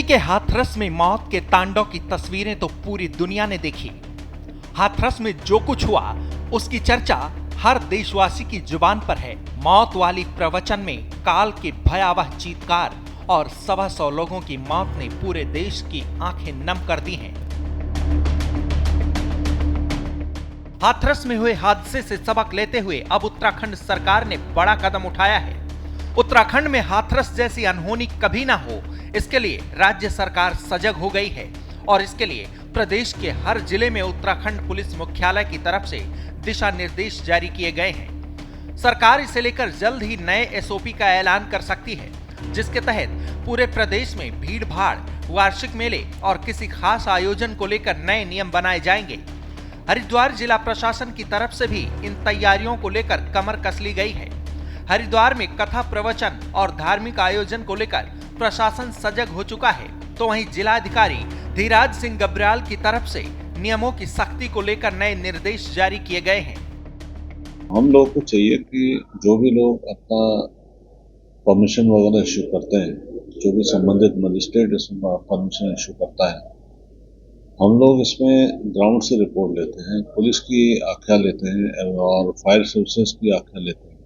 के हाथरस में मौत के तांडव की तस्वीरें तो पूरी दुनिया ने देखी। हाथरस में जो कुछ हुआ उसकी चर्चा हर देशवासी की जुबान पर है। मौत वाली प्रवचन में काल के भयावह चीत्कार और 125 लोगों की मौत ने पूरे देश की आंखें नम कर दी हैं। हाथरस में हुए हादसे से सबक लेते हुए अब उत्तराखंड सरकार ने बड़ा कदम उठाया है। उत्तराखंड में हाथरस जैसी अनहोनी कभी ना हो, इसके लिए राज्य सरकार सजग हो गई है और इसके लिए प्रदेश के हर जिले में उत्तराखंड पुलिस मुख्यालय की तरफ से दिशा निर्देश जारी किए गए हैं। सरकार इसे लेकर जल्द ही नए एसओपी का ऐलान कर सकती है, जिसके तहत पूरे प्रदेश में भीड़ भाड़, वार्षिक मेले और किसी खास आयोजन को लेकर नए नियम बनाए जाएंगे। हरिद्वार जिला प्रशासन की तरफ से भी इन तैयारियों को लेकर कमर कस ली गई है। हरिद्वार में कथा प्रवचन और धार्मिक आयोजन को लेकर प्रशासन सजग हो चुका है, तो वहीं जिलाधिकारी धीराज सिंह गब्रियाल की तरफ से नियमों की सख्ती को लेकर नए निर्देश जारी किए गए हैं। हम लोग को चाहिए कि जो भी लोग अपना परमिशन वगैरह इश्यू करते हैं, जो भी संबंधित मजिस्ट्रेट इसमें परमिशन इश्यू करता है, हम लोग इसमें ग्राउंड से रिपोर्ट लेते हैं, पुलिस की आख्या लेते हैं और फायर सर्विसेज की आख्या लेते हैं।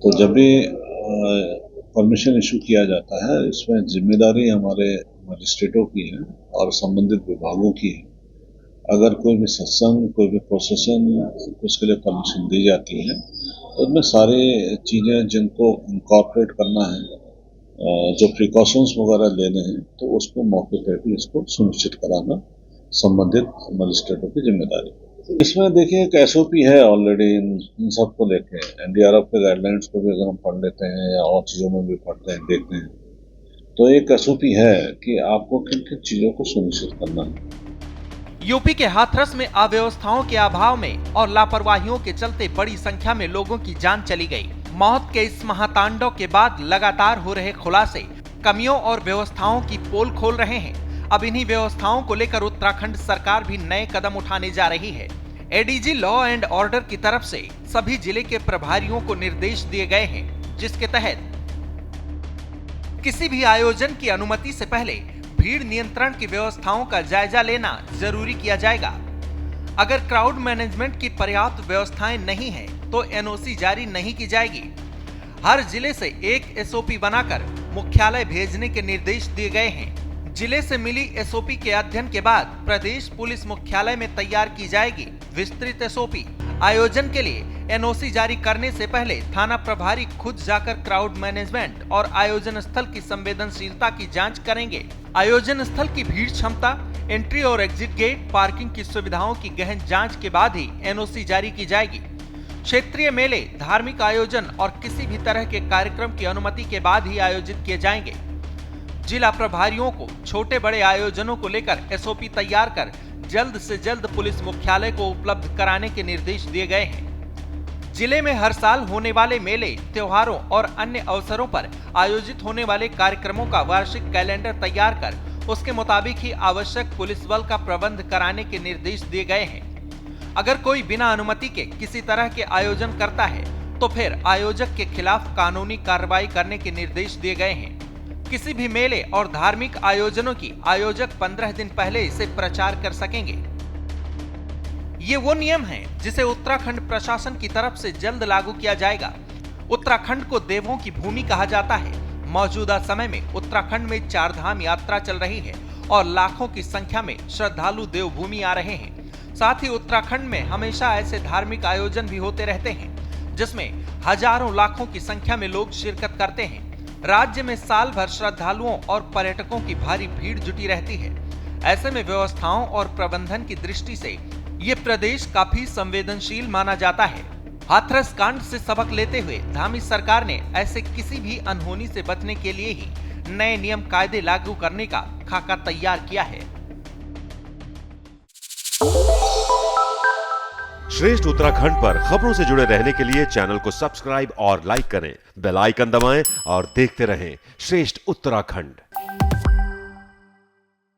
तो जब भी परमिशन इशू किया जाता है, इसमें जिम्मेदारी हमारे मजिस्ट्रेटों की है और संबंधित विभागों की है। अगर कोई भी सत्संग, कोई भी प्रोसेशन, उसके लिए परमिशन दी जाती है तो उसमें सारी चीज़ें जिनको इनकॉर्पोरेट करना है, जो प्रिकॉशंस वगैरह लेने हैं, तो उसको मौके पर भी इसको सुनिश्चित कराना संबंधित मजिस्ट्रेटों की जिम्मेदारी। इसमें देखिए एक एसओपी है ऑलरेडी इन सब को लेके। एनडीआरएफ के गाइडलाइंस को भी अगर हम पढ़ लेते हैं या और चीज़ों में भी पढ़ते हैं, देखते हैं, तो एक एसओपी है कि आपको किन किन चीज़ों को सुनिश्चित करना है। यूपी के हाथरस में अव्यवस्थाओं के अभाव में और लापरवाहियों के चलते बड़ी संख्या में लोगों की जान चली गई। मौत के इस महातांडव के बाद लगातार हो रहे खुलासे कमियों और व्यवस्थाओं की पोल खोल रहे हैं। अब इन्हीं व्यवस्थाओं को लेकर उत्तराखंड सरकार भी नए कदम उठाने जा रही है। एडीजी लॉ एंड ऑर्डर की तरफ से सभी जिले के प्रभारियों को निर्देश दिए गए हैं, जिसके तहत किसी भी आयोजन की अनुमति से पहले भीड़ नियंत्रण की व्यवस्थाओं का जायजा लेना जरूरी किया जाएगा। अगर क्राउड मैनेजमेंट की पर्याप्त व्यवस्थाएं नहीं है तो एनओसी जारी नहीं की जाएगी। हर जिले से एक एसओपी बनाकर मुख्यालय भेजने के निर्देश दिए गए हैं। जिले से मिली एसओपी के अध्ययन के बाद प्रदेश पुलिस मुख्यालय में तैयार की जाएगी विस्तृत एसओपी। आयोजन के लिए एनओसी जारी करने से पहले थाना प्रभारी खुद जाकर क्राउड मैनेजमेंट और आयोजन स्थल की संवेदनशीलता की जांच करेंगे। आयोजन स्थल की भीड़ क्षमता, एंट्री और एग्जिट गेट, पार्किंग की सुविधाओं की गहन जांच के बाद ही एनओसी जारी की जाएगी। क्षेत्रीय मेले, धार्मिक आयोजन और किसी भी तरह के कार्यक्रम की अनुमति के बाद ही आयोजित किए जाएंगे। जिला प्रभारियों को छोटे बड़े आयोजनों को लेकर एसओपी तैयार कर जल्द से जल्द पुलिस मुख्यालय को उपलब्ध कराने के निर्देश दिए गए हैं। जिले में हर साल होने वाले मेले, त्योहारों और अन्य अवसरों पर आयोजित होने वाले कार्यक्रमों का वार्षिक कैलेंडर तैयार कर उसके मुताबिक ही आवश्यक पुलिस बल का प्रबंध कराने के निर्देश दिए गए हैं। अगर कोई बिना अनुमति के किसी तरह के आयोजन करता है तो फिर आयोजक के खिलाफ कानूनी कार्रवाई करने के निर्देश दिए गए हैं। किसी भी मेले और धार्मिक आयोजनों की आयोजक 15 दिन पहले इसे प्रचार कर सकेंगे। ये वो नियम है जिसे उत्तराखंड प्रशासन की तरफ से जल्द लागू किया जाएगा। उत्तराखंड को देवों की भूमि कहा जाता है। मौजूदा समय में उत्तराखंड में 4 धाम यात्रा चल रही है और लाखों की संख्या में श्रद्धालु देवभूमि आ रहे हैं। साथ ही उत्तराखंड में हमेशा ऐसे धार्मिक आयोजन भी होते रहते हैं जिसमें हजारों लाखों की संख्या में लोग शिरकत करते हैं। राज्य में साल भर श्रद्धालुओं और पर्यटकों की भारी भीड़ जुटी रहती है। ऐसे में व्यवस्थाओं और प्रबंधन की दृष्टि से ये प्रदेश काफी संवेदनशील माना जाता है। हाथरस कांड से सबक लेते हुए धामी सरकार ने ऐसे किसी भी अनहोनी से बचने के लिए ही नए नियम कायदे लागू करने का खाका तैयार किया है। श्रेष्ठ उत्तराखंड पर खबरों से जुड़े रहने के लिए चैनल को सब्सक्राइब और लाइक करें, बेल आइकन दबाएं और देखते रहें श्रेष्ठ उत्तराखंड।